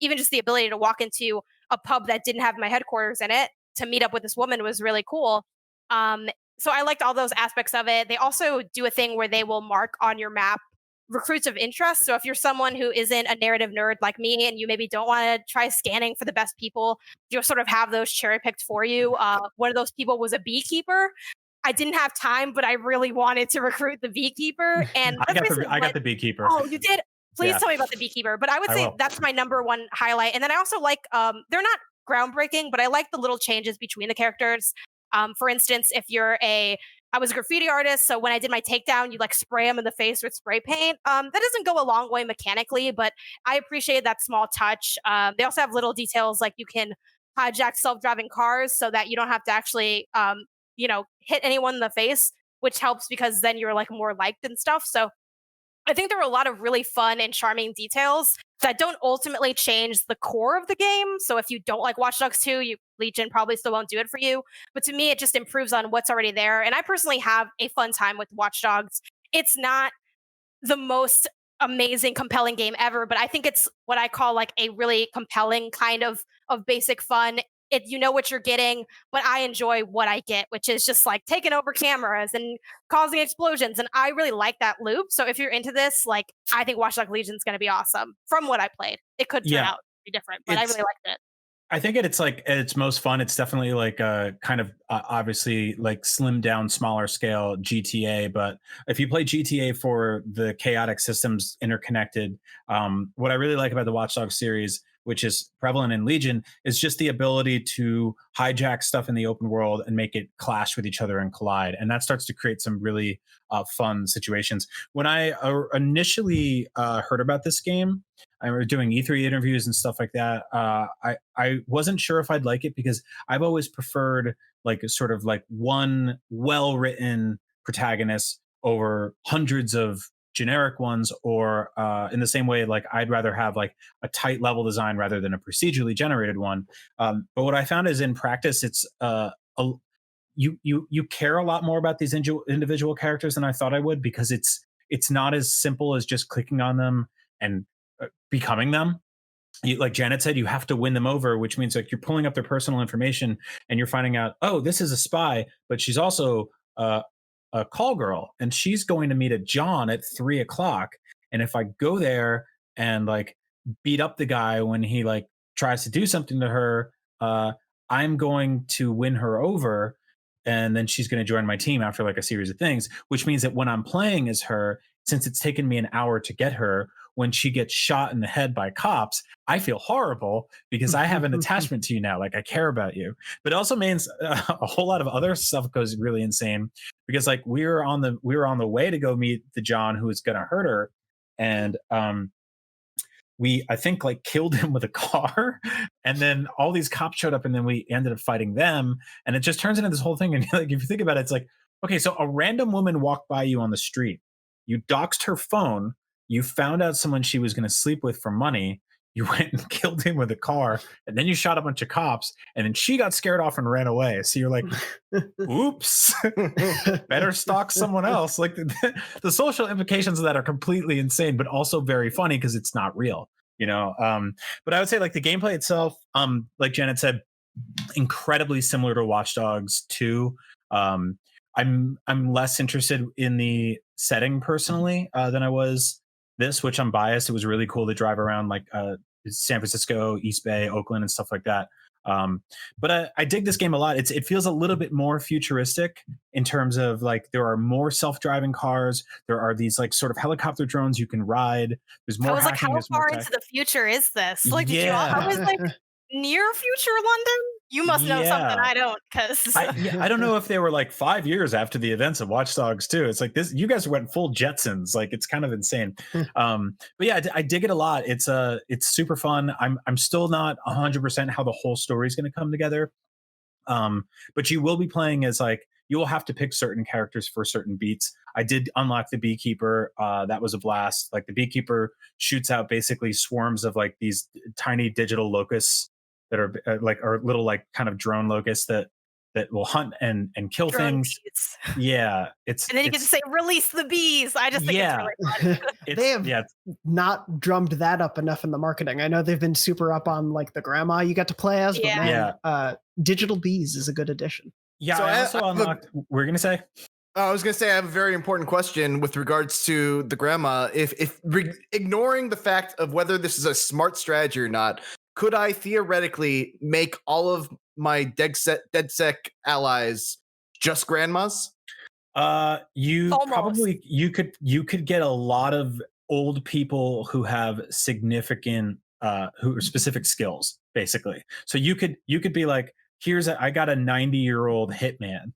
Even just the ability to walk into a pub that didn't have my headquarters in it to meet up with this woman was really cool. So I liked all those aspects of it. They also do a thing where they will mark on your map recruits of interest. So if you're someone who isn't a narrative nerd like me and you maybe don't want to try scanning for the best people, you'll sort of have those cherry picked for you. One of those people was a beekeeper. I didn't have time, but I really wanted to recruit the beekeeper. And I got the beekeeper. Oh, you did? Please tell me about the beekeeper. But I would say that's my number one highlight. And then I also like, they're not groundbreaking, but I like the little changes between the characters. For instance, if I was a graffiti artist, so when I did my takedown, you like spray them in the face with spray paint. That doesn't go a long way mechanically, but I appreciate that small touch. They also have little details like you can hijack self-driving cars so that you don't have to actually hit anyone in the face, which helps because then you're like more liked and stuff. So I think there were a lot of really fun and charming details that don't ultimately change the core of the game. So if you don't like Watch Dogs 2, Legion probably still won't do it for you. But to me, it just improves on what's already there. And I personally have a fun time with Watch Dogs. It's not the most amazing, compelling game ever, but I think it's what I call like a really compelling kind of basic fun. You know what you're getting, but I enjoy what I get, which is just like taking over cameras and causing explosions. And I really like that loop. So if you're into this, like, I think Watchdog Legion is going to be awesome from what I played. It could turn out to be different, but I really liked it. I think it's like at its most fun. It's definitely like a kind of obviously like slimmed down, smaller scale GTA. But if you play GTA for the chaotic systems interconnected, what I really like about the Watch Dogs series, which is prevalent in Legion, is just the ability to hijack stuff in the open world and make it clash with each other and collide. And that starts to create some really fun situations. When I initially heard about this game, I was doing E3 interviews and stuff like that. I wasn't sure if I'd like it because I've always preferred like sort of like one well-written protagonist over hundreds of generic ones, or in the same way, like I'd rather have like a tight level design rather than a procedurally generated one. But what I found is in practice, it's you care a lot more about these individual characters than I thought I would, because it's not as simple as just clicking on them and becoming them. Like Janet said, you have to win them over, which means like you're pulling up their personal information and you're finding out, oh, this is a spy, but she's also a call girl, and she's going to meet a John at 3:00. And if I go there and like beat up the guy when he like tries to do something to her, I'm going to win her over, and then she's going to join my team after like a series of things, which means that when I'm playing as her, since it's taken me an hour to get her, when she gets shot in the head by cops, I feel horrible because I have an attachment to you now. Like I care about you. But it also means a whole lot of other stuff goes really insane, because like we were on the way to go meet the John who was going to hurt her, and we I think like killed him with a car, and then all these cops showed up, and then we ended up fighting them, and it just turns into this whole thing. And like if you think about it, it's like, okay, so a random woman walked by you on the street, you doxed her phone, you found out someone she was going to sleep with for money, you went and killed him with a car, and then you shot a bunch of cops, and then she got scared off and ran away. So you're like, oops, better stalk someone else. Like the social implications of that are completely insane, but also very funny because it's not real, you know? But I would say like the gameplay itself, like Janet said, incredibly similar to Watchdogs 2. I'm less interested in the setting personally than I was this, which I'm biased. It was really cool to drive around like San Francisco, East Bay, Oakland, and stuff like that. But I dig this game a lot. It feels a little bit more futuristic in terms of like there are more self-driving cars. There are these like sort of helicopter drones you can ride. There's more. I was hacking, like, how far into the future is this? Like, did you all, I was like, near future London? You must know something I don't, because I don't know if they were like 5 years after the events of Watch Dogs 2. It's like this, you guys went full Jetsons. Like it's kind of insane. But yeah, I dig it a lot. It's super fun. I'm still not 100% how the whole story is going to come together. But you will be playing as like, you will have to pick certain characters for certain beats. I did unlock the Beekeeper. That was a blast. Like the Beekeeper shoots out basically swarms of like these tiny digital locusts that are like are little like kind of drone locusts that will hunt and kill drone things. Bees. Yeah, and then you get to say release the bees. I just think it's really fun. They have not drummed that up enough in the marketing. I know they've been super up on like the grandma you get to play as, but man, digital bees is a good addition. Yeah, so I also unlocked. We're gonna say. I was going to say I have a very important question with regards to the grandma. If ignoring the fact of whether this is a smart strategy or not, could I theoretically make all of my DedSec allies just grandmas? You could get a lot of old people who have significant who are specific skills, basically. So you could be like, I got a 90-year-old hitman.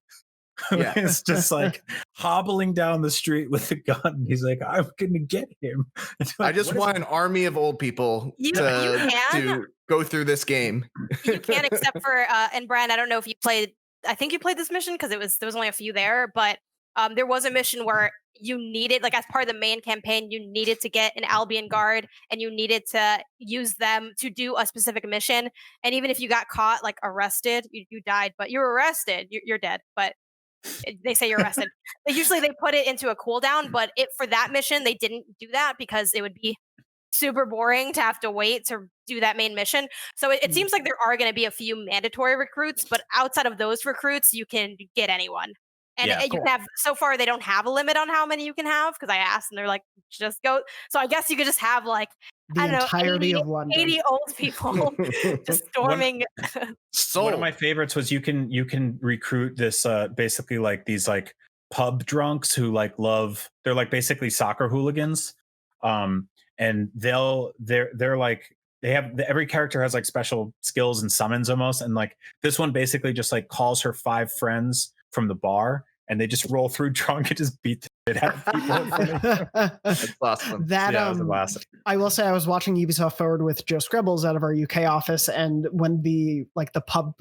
Yeah. It's just like hobbling down the street with a gun. He's like, I'm gonna get him. Like, I just want an army of old people to go through this game. You can, except for and Brian, I don't know if you played. I think you played this mission because there was only a few there, but there was a mission where you needed, like as part of the main campaign, you needed to get an Albion guard and you needed to use them to do a specific mission. And even if you got caught, like arrested, you died, but you were arrested, you're dead. But they say you're arrested. Usually they put it into a cooldown, but for that mission, they didn't do that because it would be super boring to have to wait to do that main mission. So it seems like there are going to be a few mandatory recruits, but outside of those recruits, you can get anyone. And you can have, so far they don't have a limit on how many you can have, because I asked and they're like, just go. So I guess you could just have like, the entirety of London. 80 old people just storming. One of my favorites was you can recruit this basically like these like pub drunks who like they're like basically soccer hooligans. And they're like every character has like special skills and summons almost, and like this one basically just like calls her 5 friends from the bar, and they just roll through drunk and just beat the shit out of people. That's awesome. That I will say I was watching Ubisoft Forward with Joe Screbbles out of our UK office, and when the pub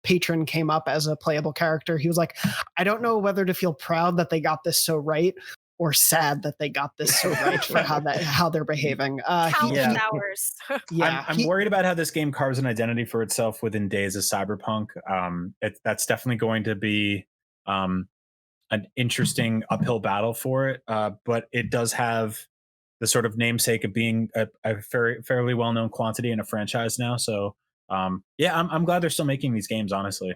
patron came up as a playable character, he was like, I don't know whether to feel proud that they got this so right or sad that they got this so right for how they're behaving. Countless hours. Yeah, I'm worried about how this game carves an identity for itself within days of Cyberpunk. That's definitely going to be an interesting uphill battle for it, but it does have the sort of namesake of being a fairly well-known quantity in a franchise now. So yeah, I'm glad they're still making these games, honestly.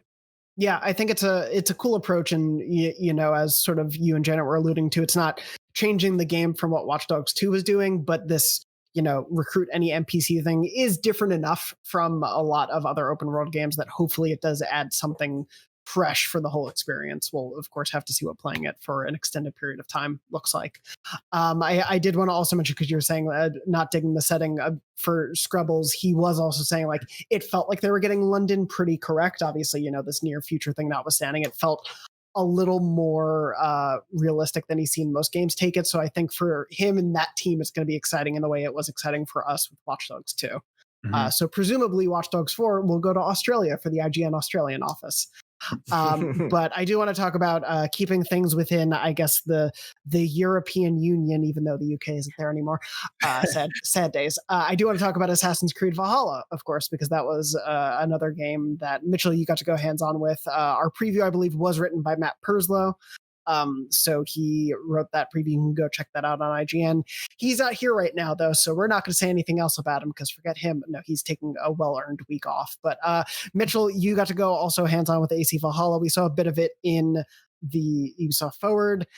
Yeah, I think it's a cool approach, and you know, as sort of you and Janet were alluding to, it's not changing the game from what Watchdogs 2 was doing, but this, you know, recruit any NPC thing is different enough from a lot of other open world games that hopefully it does add something fresh for the whole experience. We'll of course have to see what playing it for an extended period of time looks like. I did want to also mention, because you were saying not digging the setting for Scrubbles, he was also saying like it felt like they were getting London pretty correct. Obviously, you know, this near future thing notwithstanding, it felt a little more realistic than he's seen most games take it. So I think for him and that team, it's going to be exciting in the way it was exciting for us with Watch Dogs 2. So presumably Watch Dogs 4 will go to Australia for the IGN Australian office. But I do want to talk about keeping things within, I guess, the European Union, even though the UK isn't there anymore. Sad days. I do want to talk about Assassin's Creed Valhalla, of course, because that was another game that, Mitchell, you got to go hands-on with. Our preview, I believe, was written by Matt Purslow. So he wrote that preview. You can go check that out on IGN. He's not here right now, though, so we're not going to say anything else about him, because forget him. No, he's taking a well-earned week off. But Mitchell, you got to go also hands-on with AC Valhalla. We saw a bit of it in the Ubisoft Forward.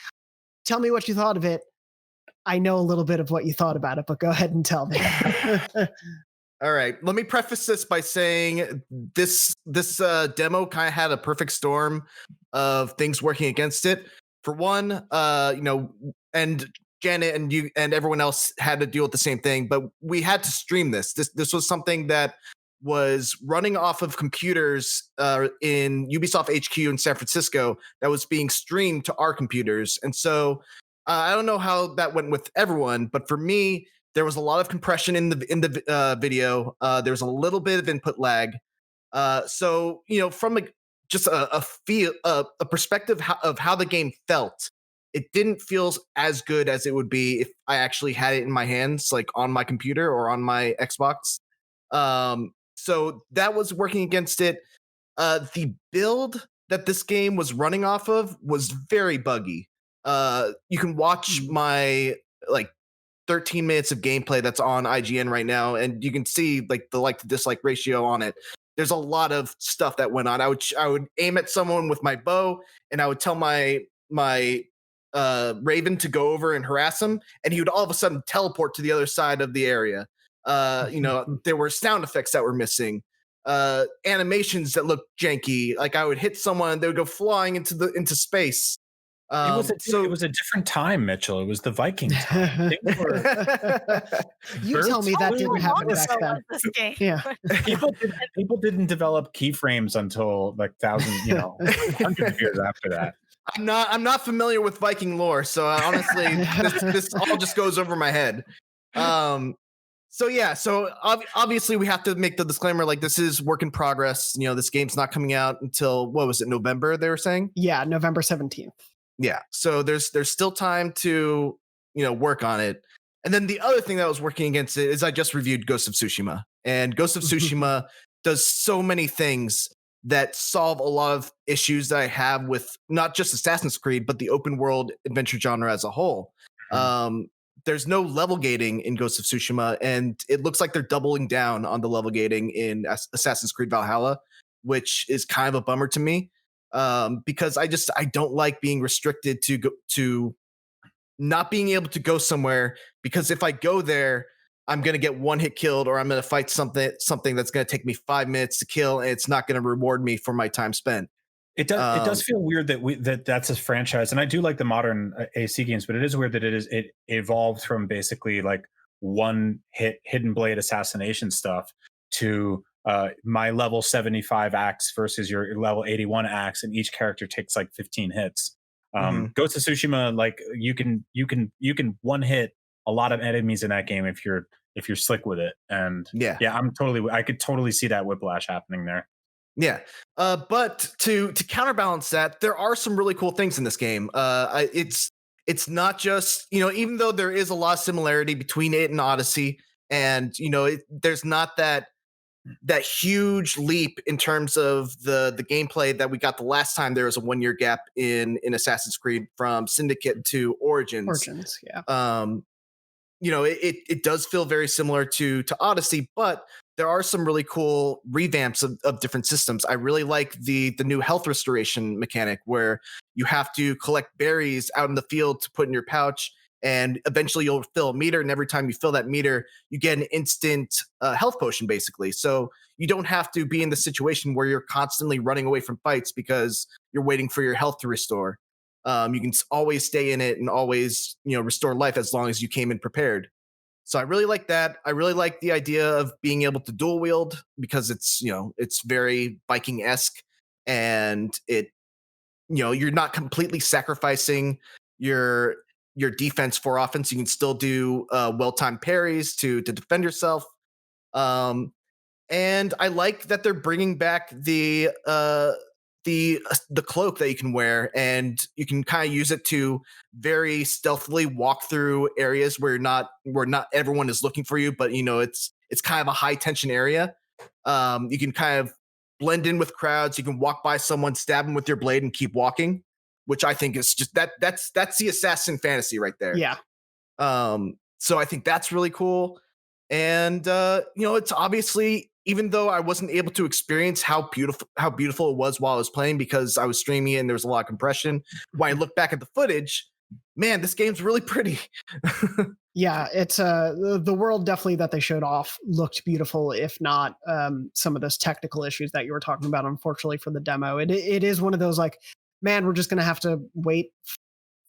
Tell me what you thought of it. I know a little bit of what you thought about it, but go ahead and tell me. All right. Let me preface this by saying this demo kind of had a perfect storm of things working against it. For one, you know, and Janet and you and everyone else had to deal with the same thing, but we had to stream this. This was something that was running off of computers in Ubisoft HQ in San Francisco that was being streamed to our computers. And so I don't know how that went with everyone, but for me, there was a lot of compression in the video. There was a little bit of input lag. So, you know, from just a perspective of how the game felt, it didn't feel as good as it would be if I actually had it in my hands, like on my computer or on my Xbox. So that was working against it. The build that this game was running off of was very buggy. You can watch my 13 minutes of gameplay that's on IGN right now, and you can see like the like to dislike ratio on it. There's a lot of stuff that went on. I would aim at someone with my bow, and I would tell my Raven to go over and harass him, and he would all of a sudden teleport to the other side of the area. You know, there were sound effects that were missing, animations that looked janky. Like I would hit someone, and they would go flying into space. It was a different time, Mitchell. It was the Viking time. You tell me that didn't happen back then. Yeah, people didn't develop keyframes until like hundreds of years after that. I'm not familiar with Viking lore, so honestly, this all just goes over my head. So yeah, so obviously we have to make the disclaimer, like this is work in progress. You know, this game's not coming out until, what was it, November? They were saying, yeah, November 17th. Yeah, so there's still time to, you know, work on it. And then the other thing that was working against it is I just reviewed Ghost of Tsushima, and Ghost of Tsushima does so many things that solve a lot of issues that I have with not just Assassin's Creed, but the open world adventure genre as a whole. There's no level gating in Ghost of Tsushima, and it looks like they're doubling down on the level gating in Assassin's Creed Valhalla, which is kind of a bummer to me. Because I don't like being restricted to not being able to go somewhere, because if I go there, I'm going to get one hit killed, or I'm going to fight something that's going to take me 5 minutes to kill, and it's not going to reward me for my time spent. It does feel weird that's a franchise, and I do like the modern AC games, but it is weird that it evolved from basically like one hit hidden blade assassination stuff to my level 75 axe versus your level 81 axe, and each character takes like 15 hits. Ghost of Tsushima, like you can one hit a lot of enemies in that game if you're slick with it. And yeah, I could totally see that whiplash happening there. Yeah. But to counterbalance that, there are some really cool things in this game. It's not just, even though there is a lot of similarity between it and Odyssey, and there's not that huge leap in terms of the gameplay that we got the last time there was a 1 year gap in Assassin's Creed from Syndicate to Origins. Yeah. It does feel very similar to Odyssey, but there are some really cool revamps of different systems. I really like the new health restoration mechanic where you have to collect berries out in the field to put in your pouch, and eventually you'll fill a meter, and every time you fill that meter, you get an instant health potion, basically. So you don't have to be in the situation where you're constantly running away from fights because you're waiting for your health to restore. You can always stay in it and always, restore life as long as you came in prepared. So I really like that. I really like the idea of being able to dual wield because it's very Viking-esque, and you're not completely sacrificing your defense for offense. You can still do well-timed parries to defend yourself. And I like that they're bringing back the cloak that you can wear, and you can kind of use it to very stealthily walk through areas where not everyone is looking for you, but it's kind of a high tension area. You can kind of blend in with crowds. You can walk by someone, stab them with your blade, and keep walking, which I think is just that's the assassin fantasy right there. Yeah. So I think that's really cool. And it's obviously, even though I wasn't able to experience how beautiful it was while I was playing because I was streaming it and there was a lot of compression, when I look back at the footage, man, this game's really pretty. Yeah, it's the world definitely that they showed off looked beautiful, if not some of those technical issues that you were talking about, unfortunately, for the demo. It is one of those like, man, we're just going to have to wait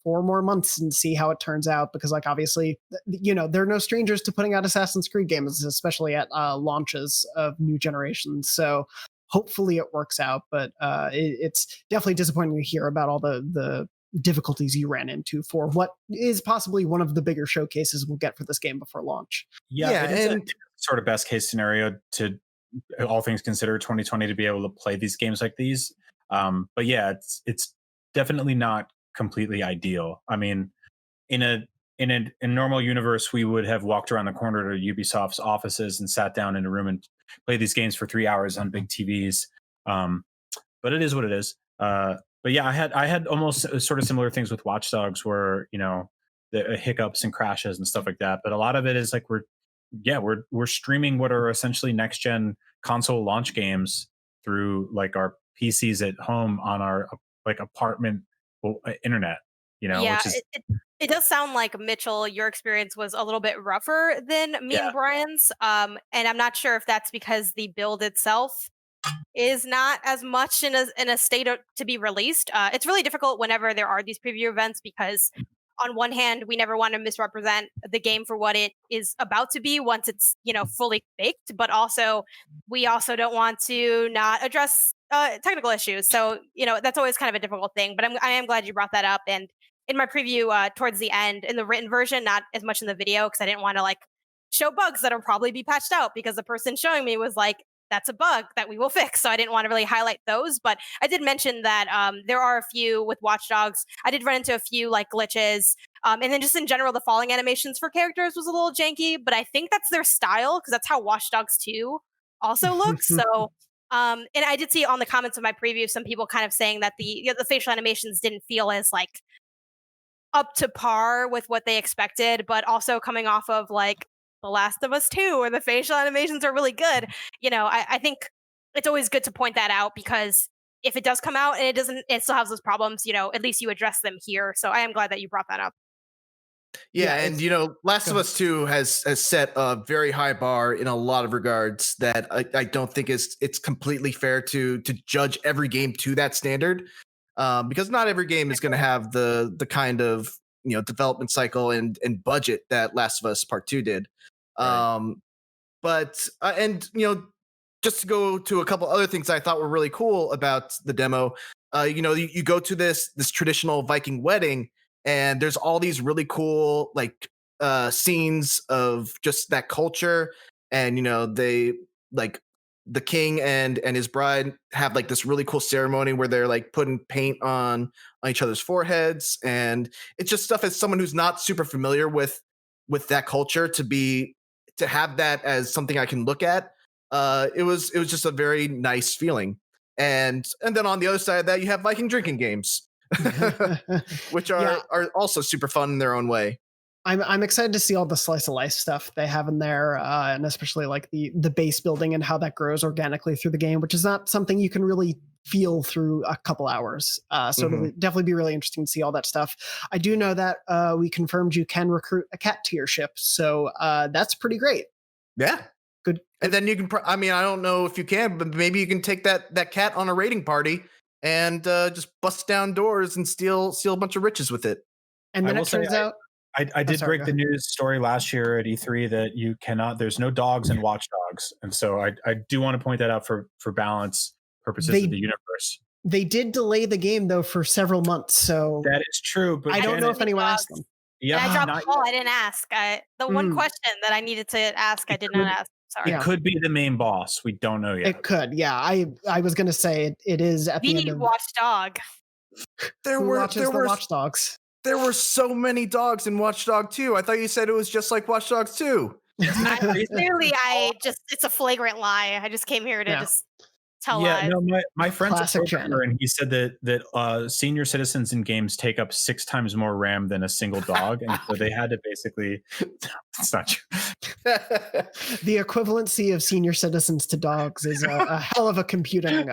4 more months and see how it turns out, because like obviously they're no strangers to putting out Assassin's Creed games, especially at launches of new generations. So hopefully it works out, but it's definitely disappointing to hear about all the difficulties you ran into for what is possibly one of the bigger showcases we'll get for this game before launch. Yeah, it is a sort of best case scenario, to all things considered, 2020 to be able to play these games like these. But yeah, it's definitely not completely ideal. I mean, in a normal universe, we would have walked around the corner to Ubisoft's offices and sat down in a room and played these games for 3 hours on big TVs. But it is what it is. But yeah, I had almost sort of similar things with Watchdogs, where the hiccups and crashes and stuff like that. But a lot of it is like we're streaming what are essentially next gen console launch games through like our PCs at home on our like apartment internet. Yeah, which is, it does sound like, Mitchell, your experience was a little bit rougher than me and Brian's. And I'm not sure if that's because the build itself is not as much in a state to be released. It's really difficult whenever there are these preview events, because on one hand, we never want to misrepresent the game for what it is about to be once it's fully baked, but also we also don't want to not address technical issues. So that's always kind of a difficult thing. But I am glad you brought that up. And in my preview towards the end, in the written version, not as much in the video, because I didn't want to like show bugs that'll probably be patched out, because the person showing me was like, that's a bug that we will fix. So I didn't want to really highlight those, but I did mention that there are a few with Watchdogs. I did run into a few like glitches. And then just in general, the falling animations for characters was a little janky, but I think that's their style, because that's how Watchdogs 2 also looks. So, and I did see on the comments of my preview, some people kind of saying that the facial animations didn't feel as like up to par with what they expected, but also coming off of like The Last of Us 2, where the facial animations are really good. I think it's always good to point that out, because if it does come out and it still has those problems, at least you address them here. So I am glad that you brought that up. Yeah, and Last of Us 2 has set a very high bar in a lot of regards that I don't think it's completely fair to judge every game to that standard, because not every game is going to have the kind of development cycle and budget that Last of Us Part 2 did. Right. But just to go to a couple other things I thought were really cool about the demo. You go to this traditional Viking wedding, and there's all these really cool like scenes of just that culture, and they like the king and his bride have like this really cool ceremony where they're like putting paint on each other's foreheads, and it's just stuff as someone who's not super familiar with that culture to have that as something I can look at. It was just a very nice feeling. And then on the other side of that, you have Viking drinking games, which are also super fun in their own way. I'm excited to see all the slice of life stuff they have in there, and especially like the base building and how that grows organically through the game, which is not something you can really feel through a couple hours. So it'll definitely be really interesting to see all that stuff. I do know that we confirmed you can recruit a cat to your ship, so that's pretty great. Yeah. Good. And then you can, I don't know if you can, but maybe you can take that cat on a raiding party and just bust down doors and steal a bunch of riches with it. And then it turns out, I did break the news story last year at E3 that you cannot, there's no dogs in Watchdogs. And so I do want to point that out for balance purposes of the universe. They did delay the game though for several months. So that is true, but I don't know if anyone asked them. Yeah, I dropped the ball. I didn't ask. The one question that I needed to ask, I did not ask. Sorry. It could be the main boss. We don't know yet. It could. Yeah. I was going to say it is at the end of Watchdog. There were Watchdogs. There were so many dogs in Watchdog 2. I thought you said it was just like Watchdogs 2. Clearly, it's a flagrant lie. I just came here to just tell lies. No, my friend's a programmer, and he said that senior citizens in games take up 6 times more RAM than a single dog, and so they had to basically. It's not true. The equivalency of senior citizens to dogs is a hell of a computing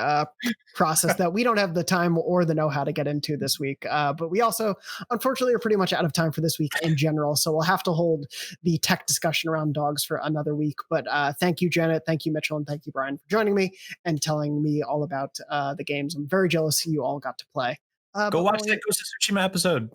process that we don't have the time or the know-how to get into this week. But we also, unfortunately, are pretty much out of time for this week in general. So we'll have to hold the tech discussion around dogs for another week. But thank you, Janet. Thank you, Mitchell. And thank you, Brian, for joining me and telling me all about the games. I'm very jealous you all got to play. Go watch that Ghost of Tsushima episode.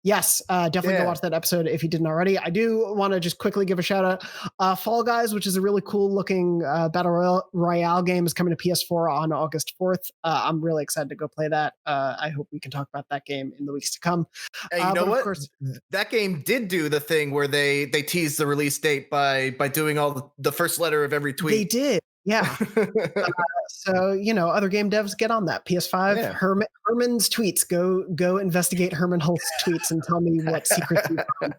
Yes, definitely go watch that episode if you didn't already. I do want to just quickly give a shout out. Fall Guys, which is a really cool looking battle royale game, is coming to PS4 on August 4th. I'm really excited to go play that. I hope we can talk about that game in the weeks to come. Hey, you know what? Course, that game did do the thing where they teased the release date by doing all the first letter of every tweet. They did. Yeah. So, other game devs get on that. PS5, yeah. Herman's tweets. Go investigate Herman Hulst's tweets and tell me what secrets you found.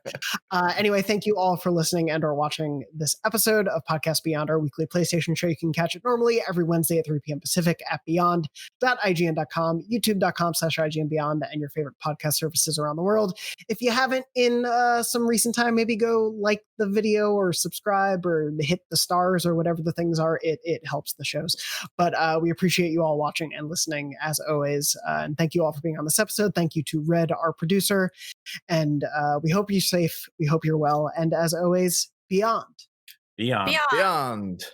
Anyway, thank you all for listening and or watching this episode of Podcast Beyond, our weekly PlayStation show. You can catch it normally every Wednesday at 3 p.m. Pacific at beyond.ign.com, youtube.com/IGN Beyond, and your favorite podcast services around the world. If you haven't in some recent time, maybe go like the video or subscribe or hit the stars or whatever the things are. It helps the shows. But we appreciate you all watching and listening as always. And thank you all for being on this episode. Thank you to Red, our producer. And we hope you're safe. We hope you're well. And as always, beyond. Beyond. Beyond.